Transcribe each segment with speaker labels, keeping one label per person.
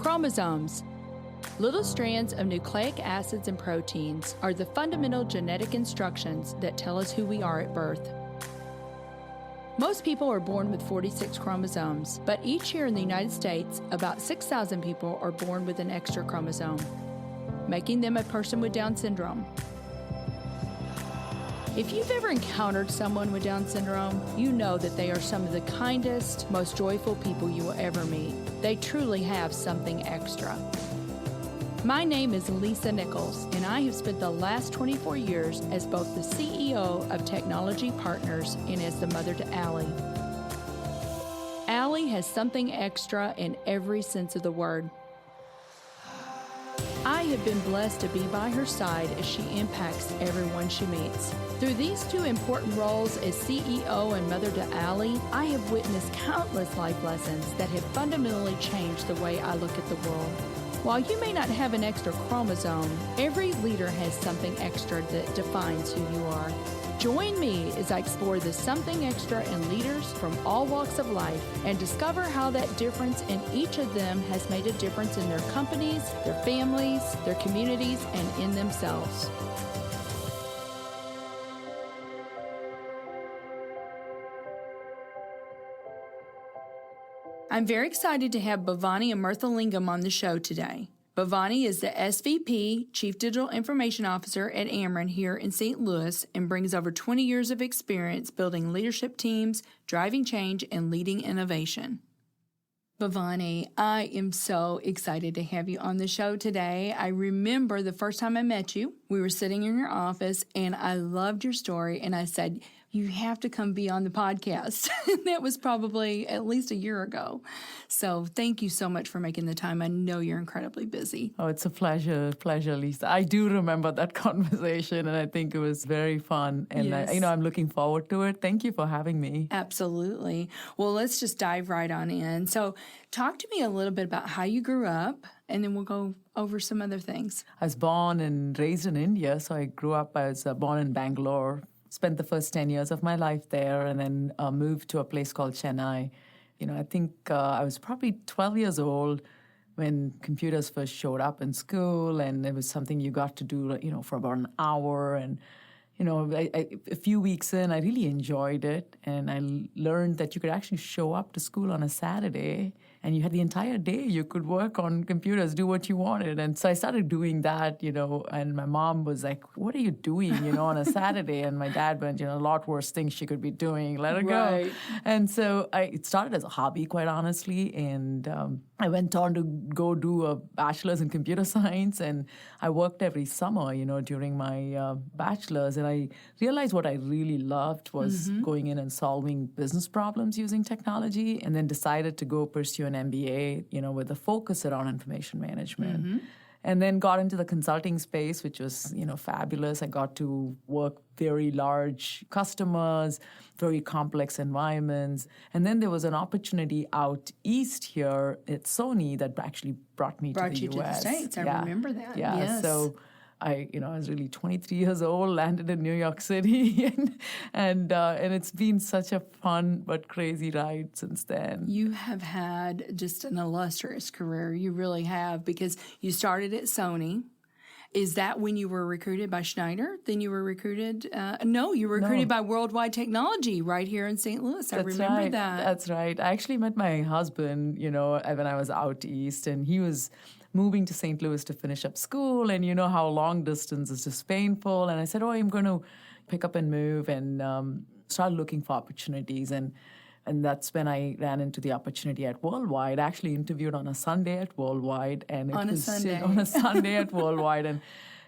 Speaker 1: Chromosomes. Little strands of nucleic acids and proteins are the fundamental genetic instructions that tell us who we are at birth. Most people are born with 46 chromosomes, but each year in the United States, about 6,000 people are born with an extra chromosome, making them a person with Down syndrome. If you've ever encountered someone with Down syndrome, you know that they are some of the kindest, most joyful people you will ever meet. They truly have something extra. My name is Lisa Nichols, and I have spent the last 24 years as both the CEO of Technology Partners and as the mother to Allie. Allie has something extra in every sense of the word. I have been blessed to be by her side as she impacts everyone she meets. Through these two important roles as CEO and mother to Allie, I have witnessed countless life lessons that have fundamentally changed the way I look at the world. While you may not have an extra chromosome, every leader has something extra that defines who you are. Join me as I explore the something extra in leaders from all walks of life and discover how that difference in each of them has made a difference in their companies, their families, their communities, and in themselves. I'm very excited to have Bhavani Amirthalingam on the show today. Bhavani is the SVP, Chief Digital Information Officer at Ameren here in St. Louis and brings over 20 years of experience building leadership teams, driving change, and leading innovation. Bhavani, I am so excited to have you on the show today. I remember the first time I met you, we were sitting in your office, and I loved your story, and I said, you have to come be on the podcast. That was probably at least a year ago. So thank you so much for making the time. I know you're incredibly busy.
Speaker 2: Oh, it's a pleasure, Lisa. I do remember that conversation, and I think it was very fun. And
Speaker 1: yes.
Speaker 2: I'm looking forward to it. Thank you for having me.
Speaker 1: Absolutely. Well, let's just dive right on in. So talk to me a little bit about how you grew up, and then we'll go over some other things.
Speaker 2: I was born and raised in India, so I grew up. I was born in Bangalore. Spent the first 10 years of my life there, and then moved to a place called Chennai. I think I was probably 12 years old when computers first showed up in school, and it was something you got to do, for about an hour. And, a few weeks in, I really enjoyed it, and I learned that you could actually show up to school on a Saturday, and you had the entire day you could work on computers, do what you wanted. And so I started doing that, and my mom was like, what are you doing, on a Saturday? And my dad went, a lot worse things she could be doing, let her go. And so it started as a hobby, quite honestly, and I went on to go do a bachelor's in computer science, and I worked every summer, during my bachelor's, and I realized what I really loved was going in and solving business problems using technology, and then decided to go pursue an MBA, with a focus around information management. And then got into the consulting space, which was, fabulous. I got to work very large customers, very complex environments. And then there was an opportunity out east here at Sony that actually brought me to the U.S.
Speaker 1: Brought you to the States. I remember that.
Speaker 2: Yeah.
Speaker 1: Yes.
Speaker 2: So I was really 23 years old, landed in New York City, and it's been such a fun but crazy ride since then.
Speaker 1: You have had just an illustrious career. You really have, because you started at Sony. Is that when you were recruited by Schneider? Then you were recruited? No, you were recruited by Worldwide Technology right here in St. Louis. I remember that.
Speaker 2: That's right. I actually met my husband, when I was out east, and he was moving to St. Louis to finish up school, and you know how long distance is just painful. And I said, I'm going to pick up and move, and start looking for opportunities. And that's when I ran into the opportunity at Worldwide. I actually interviewed on a Sunday at Worldwide. And
Speaker 1: on a
Speaker 2: Sunday at Worldwide. And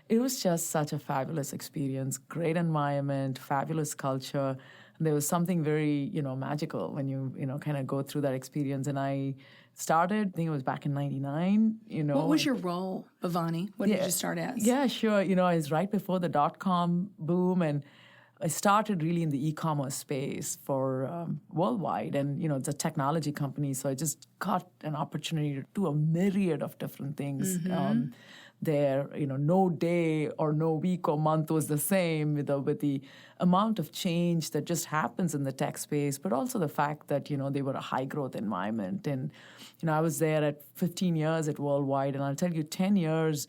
Speaker 2: it was just such a fabulous experience, great environment, fabulous culture. And there was something very, magical when you kind of go through that experience. And I started, I think it was back in 99,
Speaker 1: What was your role, Bhavani? What did you start as?
Speaker 2: Yeah, sure. I was right before the dot-com boom, and I started really in the e-commerce space for Worldwide. And, it's a technology company, so I just got an opportunity to do a myriad of different things. there. No day or no week or month was the same with the amount of change that just happens in the tech space, but also the fact that, they were a high growth environment. And, I was there at 15 years at Worldwide, and I'll tell you, 10 years,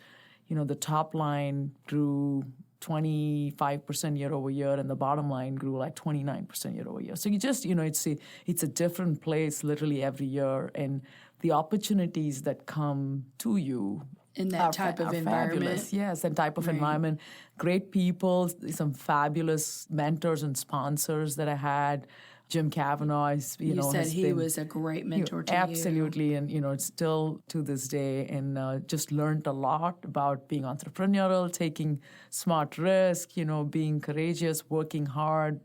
Speaker 2: the top line grew 25% year over year, and the bottom line grew like 29% year over year. So you just, it's a different place literally every year, and the opportunities that come to you
Speaker 1: in that type of environment.
Speaker 2: Fabulous. Yes, that type of environment. Great people, some fabulous mentors and sponsors that I had. Jim Kavanaugh,
Speaker 1: you said he was a great mentor to you.
Speaker 2: Absolutely, and it's still to this day, and just learned a lot about being entrepreneurial, taking smart risk, being courageous, working hard,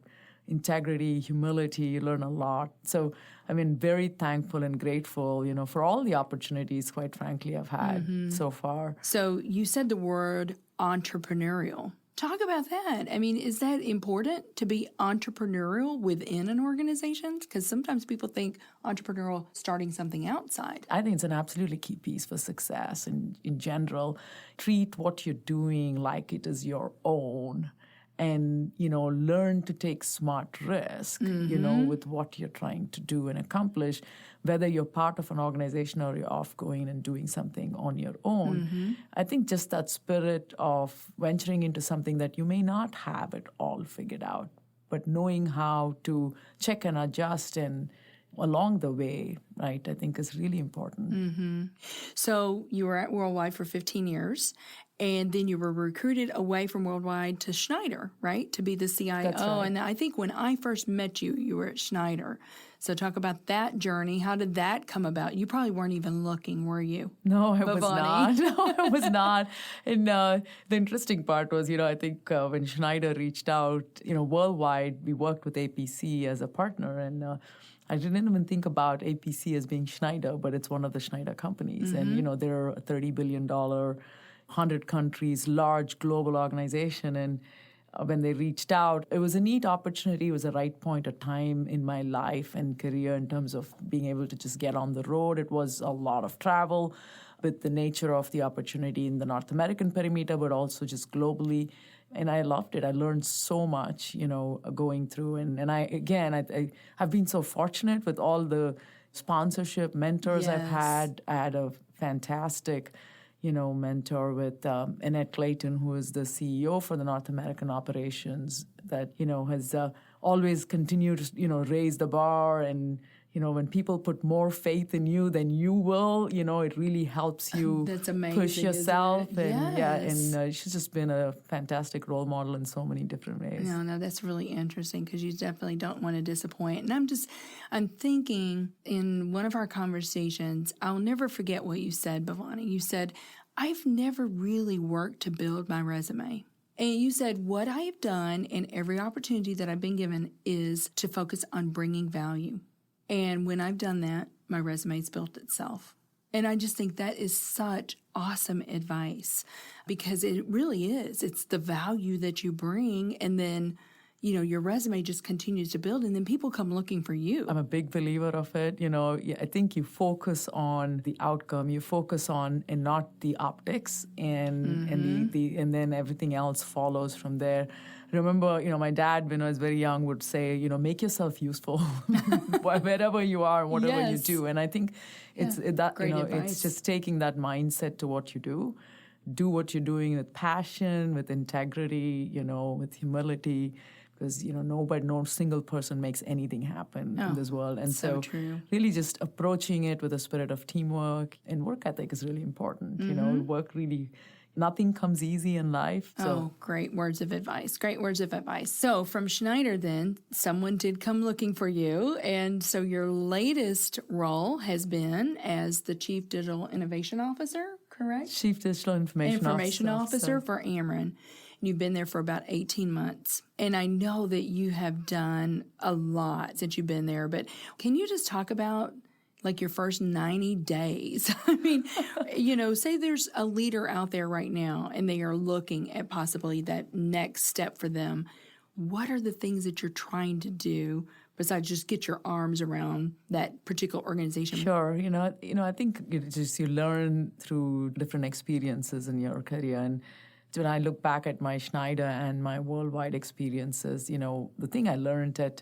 Speaker 2: integrity, humility. You learn a lot. So, very thankful and grateful, for all the opportunities, quite frankly, I've had so far.
Speaker 1: So you said the word entrepreneurial. Talk about that. Is that important to be entrepreneurial within an organization? Because sometimes people think entrepreneurial starting something outside.
Speaker 2: I think it's an absolutely key piece for success in general. Treat what you're doing like it is your own, and, learn to take smart risk, with what you're trying to do and accomplish, whether you're part of an organization or you're off going and doing something on your own. I think just that spirit of venturing into something that you may not have it all figured out, but knowing how to check and adjust and along the way, right, I think is really important.
Speaker 1: So you were at Worldwide for 15 years, and then you were recruited away from Worldwide to Schneider, right, to be the CIO.
Speaker 2: That's right.
Speaker 1: And I think when I first met you, you were at Schneider. So talk about that journey. How did that come about? You probably weren't even looking, were you?
Speaker 2: No, I was
Speaker 1: Bhavani?
Speaker 2: not. No, I was not. And the interesting part was, I think when Schneider reached out, Worldwide, we worked with APC as a partner, and I didn't even think about APC as being Schneider, but it's one of the Schneider companies. And, they're a $30 billion, 100 countries, large global organization. And when they reached out, it was a neat opportunity. It was a right point of time in my life and career in terms of being able to just get on the road. It was a lot of travel with the nature of the opportunity in the North American perimeter, but also just globally. And I loved it. I learned so much, going through. And I've been so fortunate with all the sponsorship mentors I've had. I had a fantastic mentor with Annette Clayton, who is the CEO for the North American operations, that, has always continued to, raise the bar. And, when people put more faith in you than you will, it really helps you
Speaker 1: That's amazing,
Speaker 2: push yourself.
Speaker 1: Isn't it?
Speaker 2: And she's just been a fantastic role model in so many different ways.
Speaker 1: No, that's really interesting because you definitely don't want to disappoint. And I'm thinking in one of our conversations, I'll never forget what you said, Bhavani. You said, I've never really worked to build my resume. And you said, what I have done in every opportunity that I've been given is to focus on bringing value. And when I've done that, my resume's built itself. And I just think that is such awesome advice because it really is. It's the value that you bring, and then, your resume just continues to build, and then people come looking for you.
Speaker 2: I'm a big believer of it. I think you focus on the outcome, you focus on and not the optics, and then everything else follows from there. I remember, my dad, when I was very young, would say, make yourself useful wherever you are, whatever you do. And I think it's it's just taking that mindset to what you do. Do what you're doing with passion, with integrity, with humility, because, no single person makes anything happen in this world. And so
Speaker 1: true.
Speaker 2: Really just approaching it with a spirit of teamwork and work ethic is really important. Work really. Nothing comes easy in life. So.
Speaker 1: Great words of advice. Great words of advice. So from Schneider then, someone did come looking for you. And so your latest role has been as the Chief Digital Innovation Officer, correct?
Speaker 2: Chief Digital Information
Speaker 1: Officer for Ameren. You've been there for about 18 months. And I know that you have done a lot since you've been there. But can you just talk about like your first 90 days. I mean, say there's a leader out there right now and they are looking at possibly that next step for them. What are the things that you're trying to do besides just get your arms around that particular organization?
Speaker 2: Sure. I think you learn through different experiences in your career. And when I look back at my Schneider and my worldwide experiences, the thing I learned at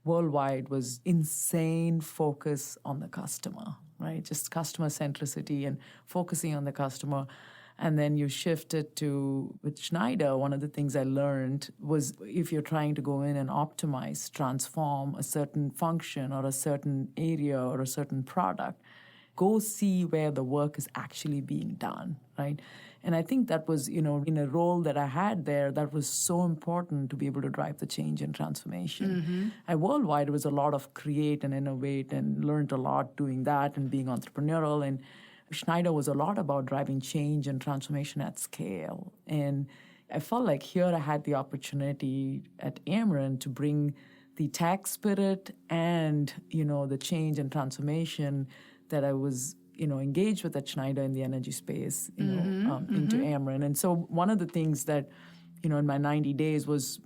Speaker 2: worldwide was insane focus on the customer, right? Just customer centricity and focusing on the customer. And then you shift it with Schneider, one of the things I learned was if you're trying to go in and optimize, transform a certain function or a certain area or a certain product, go see where the work is actually being done, right? And I think that was, in a role that I had there, that was so important to be able to drive the change and transformation. At Worldwide, it was a lot of create and innovate and learned a lot doing that and being entrepreneurial. And Schneider was a lot about driving change and transformation at scale. And I felt like here I had the opportunity at Ameren to bring the tech spirit and, the change and transformation that I was engaged with at Schneider in the energy space, into Ameren. And so one of the things that, in my 90 days was,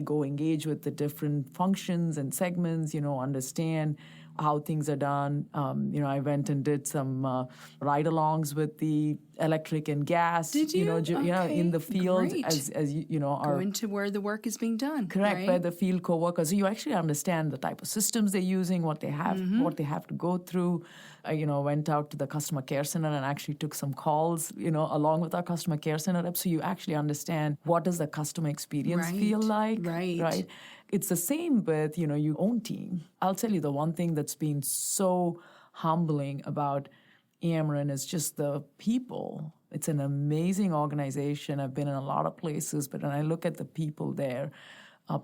Speaker 2: go engage with the different functions and segments, understand how things are done. I went and did some ride-alongs with the electric and gas.
Speaker 1: Did you? Okay,
Speaker 2: in the field
Speaker 1: great.
Speaker 2: as
Speaker 1: Go into where the work is being done.
Speaker 2: Correct,
Speaker 1: right?
Speaker 2: by the field co-workers. So you actually understand the type of systems they're using, what they have to go through. I, went out to the customer care center and actually took some calls, along with our customer care center reps. So you actually understand what does the customer experience feel like. Right. It's the same with, your own team. I'll tell you the one thing that's been so humbling about Ameren is just the people. It's an amazing organization. I've been in a lot of places, but when I look at the people there,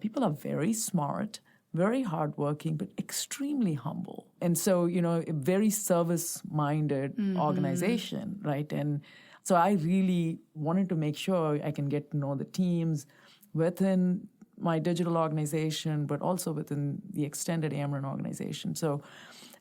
Speaker 2: people are very smart, very hardworking, but extremely humble. And so, a very service-minded organization, right? And so I really wanted to make sure I can get to know the teams within my digital organization, but also within the extended Ameren organization. So,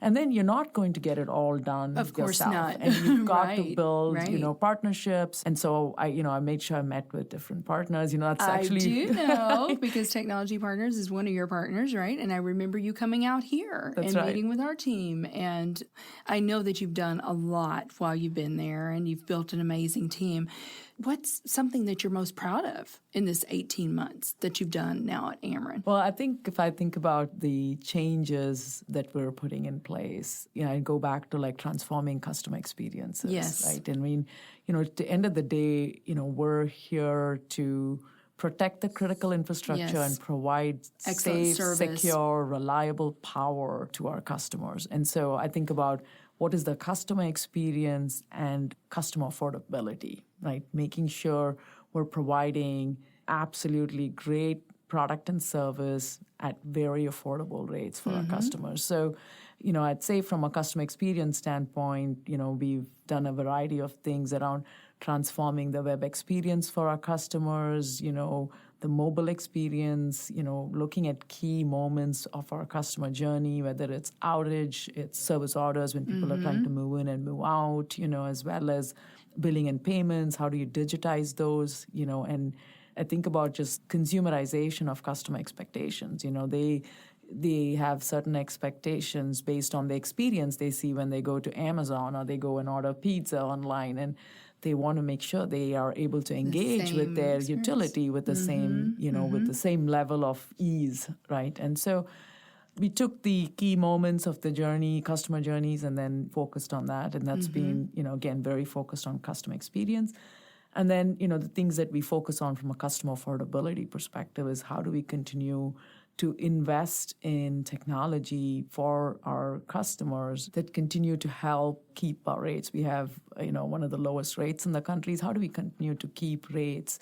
Speaker 2: and then you're not going to get it all done
Speaker 1: Of course
Speaker 2: yourself.
Speaker 1: not.
Speaker 2: And you've got to
Speaker 1: Right,
Speaker 2: build,
Speaker 1: right.
Speaker 2: partnerships. And so I made sure I met with different partners. That's actually...
Speaker 1: I do know, because Technology Partners is one of your partners, right? And I remember you coming out here
Speaker 2: That's
Speaker 1: and
Speaker 2: right.
Speaker 1: meeting with our team. And I know that you've done a lot while you've been there, and you've built an amazing team. What's something that you're most proud of in this 18 months that you've done now at Ameren?
Speaker 2: Well, I think if I think about the changes that we're putting in place, I go back to like transforming customer experiences.
Speaker 1: Yes.
Speaker 2: Right. And at the end of the day, we're here to protect the critical infrastructure
Speaker 1: Yes.
Speaker 2: and provide
Speaker 1: Excellent
Speaker 2: safe,
Speaker 1: service.
Speaker 2: secure, reliable power to our customers. And so I think about what is the customer experience and customer affordability, right? Making sure we're providing absolutely great product and service at very affordable rates for our customers. So, I'd say from a customer experience standpoint, we've done a variety of things around transforming the web experience for our customers, the mobile experience, looking at key moments of our customer journey, whether it's outage, it's service orders when people are trying to move in and move out, as well as billing and payments. How do you digitize those, and I think about just consumerization of customer expectations. They have certain expectations based on the experience they see when they go to Amazon or they go and order pizza online, and they want to make sure they are able to engage with their
Speaker 1: experience.
Speaker 2: utility with the same, with the same level of ease, right? And so we took the key moments of the journey, customer journeys, and then focused on that. And that's been, again, very focused on customer experience. And then, the things that we focus on from a customer affordability perspective is how do we continue to invest in technology for our customers that continue to help keep our rates. We have, one of the lowest rates in the country. How do we continue to keep rates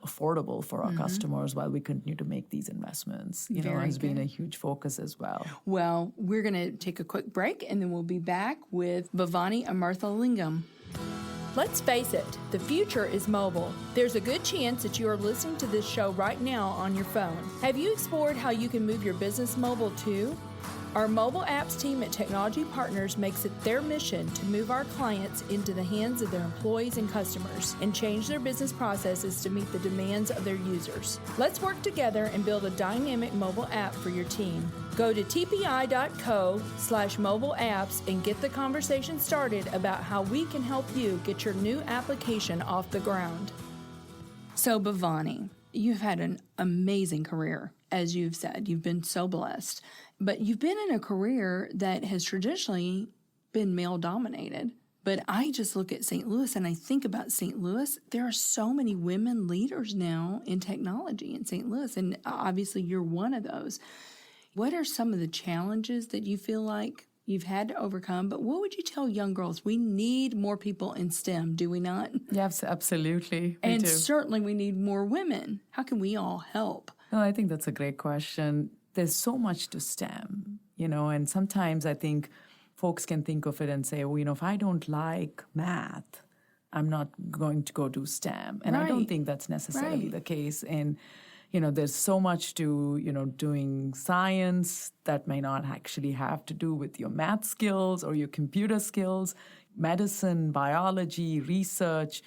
Speaker 2: affordable for our customers while we continue to make these investments? Has been a huge focus as well.
Speaker 1: Well, we're going to take a quick break, and then we'll be back with Bhavani Amirthalingam. Let's face it, the future is mobile. There's a good chance that you are listening to this show right now on your phone. Have you explored how you can move your business mobile too? Our mobile apps team at Technology Partners makes it their mission to move our clients into the hands of their employees and customers and change their business processes to meet the demands of their users. Let's work together and build a dynamic mobile app for your team. Go to tpi.co/mobile apps and get the conversation started about how we can help you get your new application off the ground. So, Bhavani, you've had an amazing career. As you've said, you've been so blessed. But you've been in a career that has traditionally been male-dominated. But I just look at St. Louis and I think about St. Louis. There are so many women leaders now in technology in St. Louis, and obviously you're one of those. What are some of the challenges that you feel like you've had to overcome? But what would you tell young girls? We need more people in STEM, do we not?
Speaker 2: Yes, absolutely.
Speaker 1: And certainly we need more women. How can we all help?
Speaker 2: No, I think that's a great question. There's so much to STEM, and sometimes I think folks can think of it and say, well, if I don't like math, I'm not going to go do STEM. And I don't think that's necessarily the case. And, there's so much to, doing science that may not actually have to do with your math skills or your computer skills, medicine, biology, research.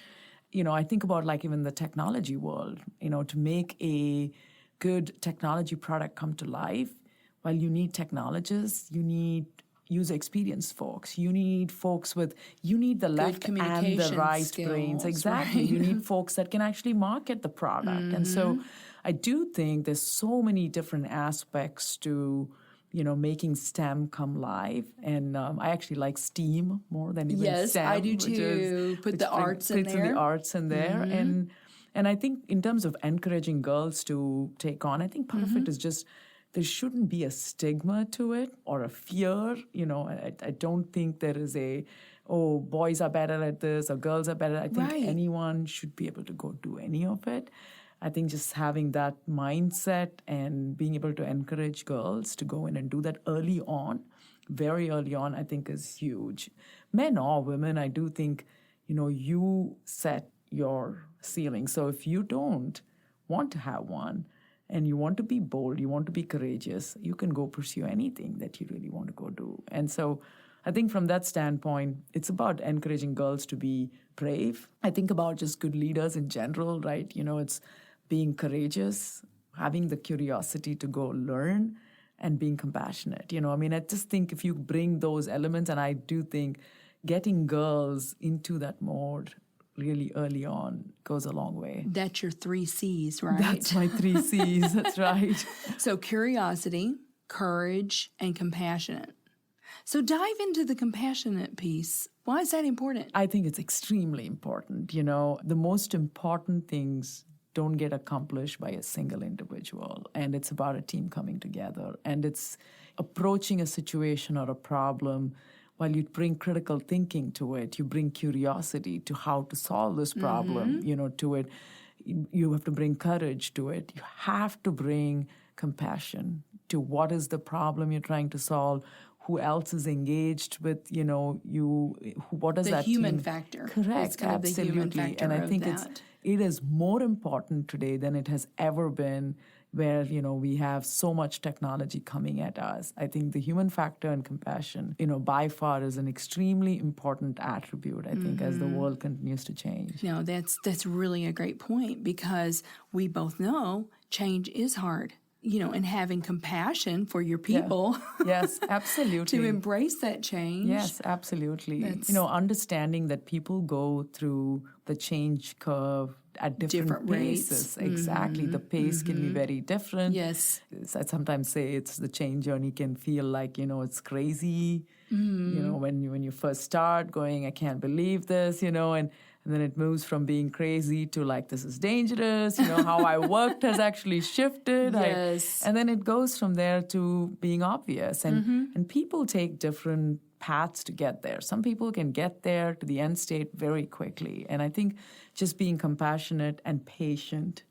Speaker 2: I think about even the technology world, to make a good technology product come to life, while you need technologists, you need user experience folks, you need the left and the right
Speaker 1: skills,
Speaker 2: brains. Exactly.
Speaker 1: Right?
Speaker 2: You need folks that can actually market the product. Mm-hmm. And so I do think there's so many different aspects to making STEM come live. And I actually like STEAM more than even STEM.
Speaker 1: Yes, I do too. Put the arts in there.
Speaker 2: Mm-hmm. And I think in terms of encouraging girls to take on, I think part of it is just there shouldn't be a stigma to it or a fear. I don't think there is boys are better at this or girls are better. I think anyone should be able to go do any of it. I think just having that mindset and being able to encourage girls to go in and do that early on, very early on, I think is huge. Men or women, I do think, you set your ceiling. So if you don't want to have one and you want to be bold, you want to be courageous, you can go pursue anything that you really want to go do. And so I think from that standpoint, it's about encouraging girls to be brave. I think about just good leaders in general, right? It's being courageous, having the curiosity to go learn, and being compassionate. I just think if you bring those elements, and I do think getting girls into that mode really early on goes a long way.
Speaker 1: That's your 3 C's, right?
Speaker 2: That's my 3 C's, that's right.
Speaker 1: So curiosity, courage, and compassionate. So dive into the compassionate piece. Why is that important?
Speaker 2: I think it's extremely important. The most important things don't get accomplished by a single individual. And it's about a team coming together. And it's approaching a situation or a problem. While you bring critical thinking to it, you bring curiosity to how to solve this problem, to it. You have to bring courage to it. You have to bring compassion to what is the problem you're trying to solve, who else is engaged with, what does that
Speaker 1: The human
Speaker 2: team...
Speaker 1: factor.
Speaker 2: Correct,
Speaker 1: it's kind of
Speaker 2: absolutely.
Speaker 1: The human factor
Speaker 2: and I think
Speaker 1: that.
Speaker 2: it is more important today than it has ever been, where, we have so much technology coming at us. I think the human factor and compassion, by far is an extremely important attribute, I think, as the world continues to change.
Speaker 1: That's really a great point, because we both know change is hard. And having compassion for your people.
Speaker 2: Yeah. Yes, absolutely.
Speaker 1: To embrace that change.
Speaker 2: Yes, absolutely. Understanding that people go through the change curve at different paces.
Speaker 1: Rates.
Speaker 2: Exactly. The pace can be very different.
Speaker 1: Yes.
Speaker 2: I sometimes say it's the change journey can feel like, it's crazy. When you first start going, I can't believe this, and then it moves from being crazy to this is dangerous, how I worked has actually shifted.
Speaker 1: Yes.
Speaker 2: And then it goes from there to being obvious. And people take different paths to get there. Some people can get there to the end state very quickly. And I think just being compassionate and patient,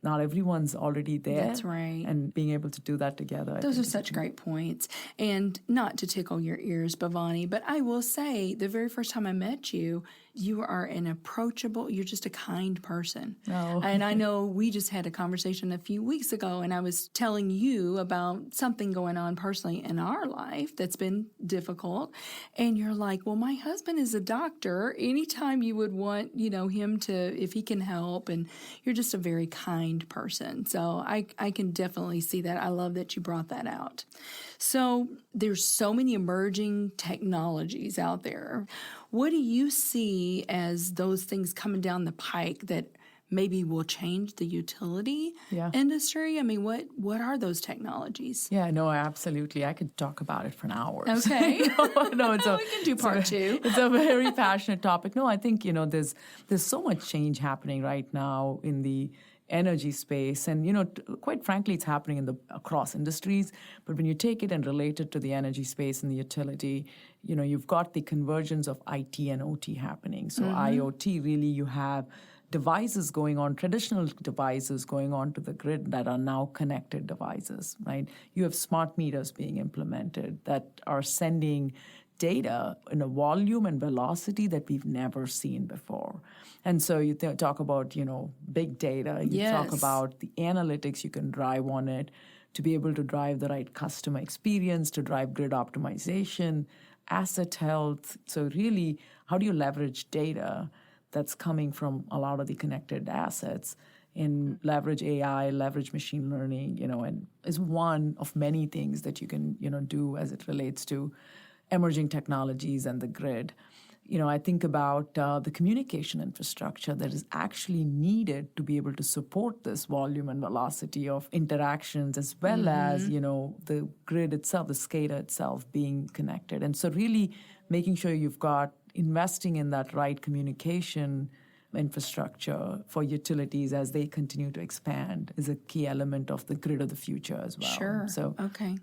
Speaker 2: not everyone's already there.
Speaker 1: That's right.
Speaker 2: And being able to do that together.
Speaker 1: Those are such great points. And not to tickle your ears, Bhavani, but I will say the very first time I met you, you are an approachable, you're just a kind person.
Speaker 2: Oh.
Speaker 1: And I know we just had a conversation a few weeks ago, and I was telling you about something going on personally in our life that's been difficult. And you're like, well, my husband is a doctor. Anytime you would want, him to, if he can help, and you're just a very kind person. So I can definitely see that. I love that you brought that out. So there's so many emerging technologies out there. What do you see as those things coming down the pike that maybe will change the utility industry? I mean, what are those technologies?
Speaker 2: Yeah, no, absolutely. I could talk about it for hours.
Speaker 1: Okay.
Speaker 2: No,
Speaker 1: we can do part two.
Speaker 2: It's a very passionate topic. No, I think, there's so much change happening right now in the energy space. And, quite frankly, it's happening across industries. But when you take it and relate it to the energy space and the utility, you've got the convergence of IT and OT happening. So IoT, really, you have devices going on, traditional devices going on to the grid that are now connected devices, right? You have smart meters being implemented that are sending data in a volume and velocity that we've never seen before. And so you talk about, big data, you talk about the analytics you can drive on it to be able to drive the right customer experience, to drive grid optimization, asset health. So really, how do you leverage data that's coming from a lot of the connected assets and leverage AI, leverage machine learning, and is one of many things that you can, do as it relates to emerging technologies and the grid. I think about the communication infrastructure that is actually needed to be able to support this volume and velocity of interactions, as well as, the grid itself, the SCADA itself being connected. And so really making sure you've got investing in that right communication infrastructure for utilities as they continue to expand is a key element of the grid of the future as well.
Speaker 1: Sure.
Speaker 2: So,
Speaker 1: okay.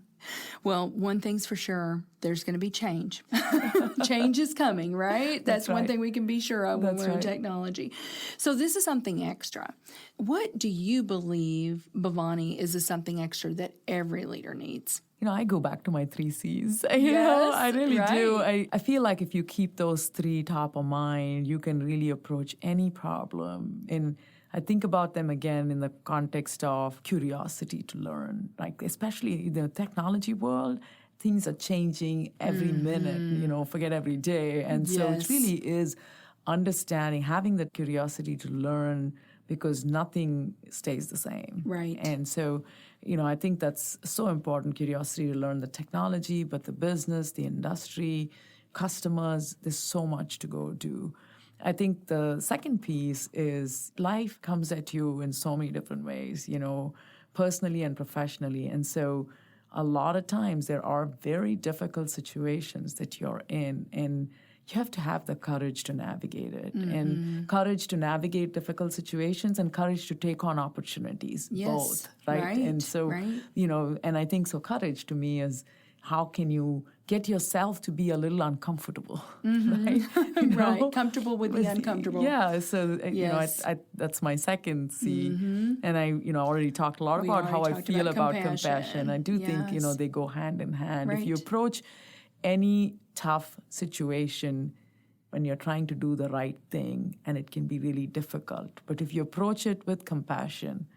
Speaker 1: Well, one thing's for sure, there's going to be change. Change is coming, right? That's right. One thing we can be sure of when we're in technology. So this is something extra. What do you believe, Bhavani, is something extra that every leader needs?
Speaker 2: I go back to my 3 C's. I really do. I feel like if you keep those 3 top of mind, you can really approach any problem. And I think about them again in the context of curiosity to learn. Like, especially in the technology world, things are changing every minute, forget every day. And so it really is understanding, having that curiosity to learn, because nothing stays the same.
Speaker 1: Right.
Speaker 2: And so, I think that's so important, curiosity to learn the technology, but the business, the industry, customers, there's so much to go do. I think the second piece is life comes at you in so many different ways, personally and professionally. And so a lot of times there are very difficult situations that you're in, and you have to have the courage to navigate it, and courage to navigate difficult situations and courage to take on opportunities, both, right? And so, and I think so courage to me is how can you get yourself to be a little uncomfortable, right?
Speaker 1: Right, comfortable with the uncomfortable.
Speaker 2: Yeah, so, I that's my second C. And I, already talked a lot about how I feel about compassion. I do think, they go hand in hand.
Speaker 1: Right.
Speaker 2: If you approach any tough situation when you're trying to do the right thing, and it can be really difficult. But if you approach it with compassion,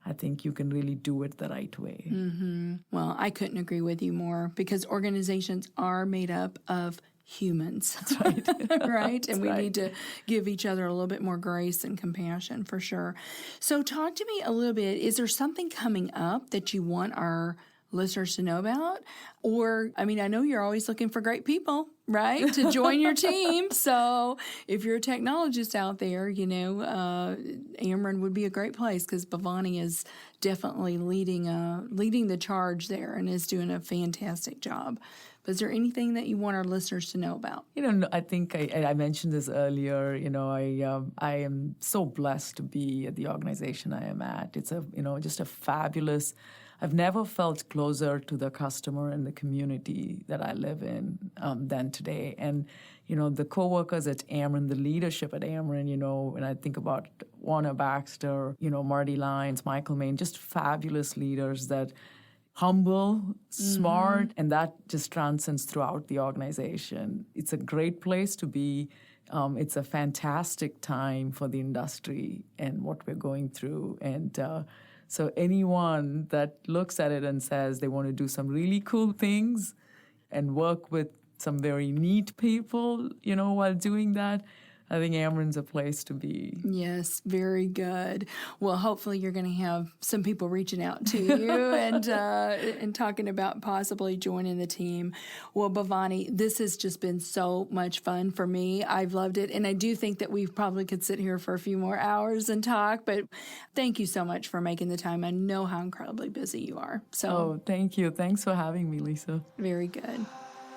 Speaker 2: I think you can really do it the right way.
Speaker 1: Well, I couldn't agree with you more, because organizations are made up of humans.
Speaker 2: That's right.
Speaker 1: Right? And we need to give each other a little bit more grace and compassion, for sure. So talk to me a little bit. Is there something coming up that you want our listeners to know about? Or, I know you're always looking for great people, right, to join your team. So if you're a technologist out there, Ameren would be a great place, because Bhavani is definitely leading the charge there and is doing a fantastic job. But is there anything that you want our listeners to know about?
Speaker 2: I think I mentioned this earlier. I am so blessed to be at the organization I am at. It's just a fabulous I've never felt closer to the customer and the community that I live in than today. And, the coworkers at Ameren, the leadership at Ameren, when I think about Warner Baxter, Marty Lyons, Michael Main, just fabulous leaders that humble, smart, and that just transcends throughout the organization. It's a great place to be. It's a fantastic time for the industry and what we're going through. And so anyone that looks at it and says they want to do some really cool things and work with some very neat people, while doing that, I think Ameren's a place to be.
Speaker 1: Yes, very good. Well, hopefully you're going to have some people reaching out to you and talking about possibly joining the team. Well, Bhavani, this has just been so much fun for me. I've loved it. And I do think that we probably could sit here for a few more hours and talk, but thank you so much for making the time. I know how incredibly busy you are. So,
Speaker 2: thank you. Thanks for having me, Lisa.
Speaker 1: Very good.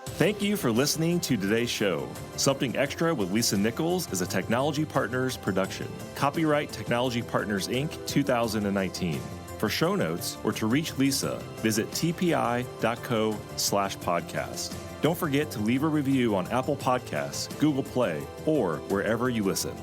Speaker 3: Thank you for listening to today's show. Something Extra with Lisa Nichols is a Technology Partners production. Copyright Technology Partners, Inc., 2019. For show notes or to reach Lisa, visit tpi.co/podcast. Don't forget to leave a review on Apple Podcasts, Google Play, or wherever you listen.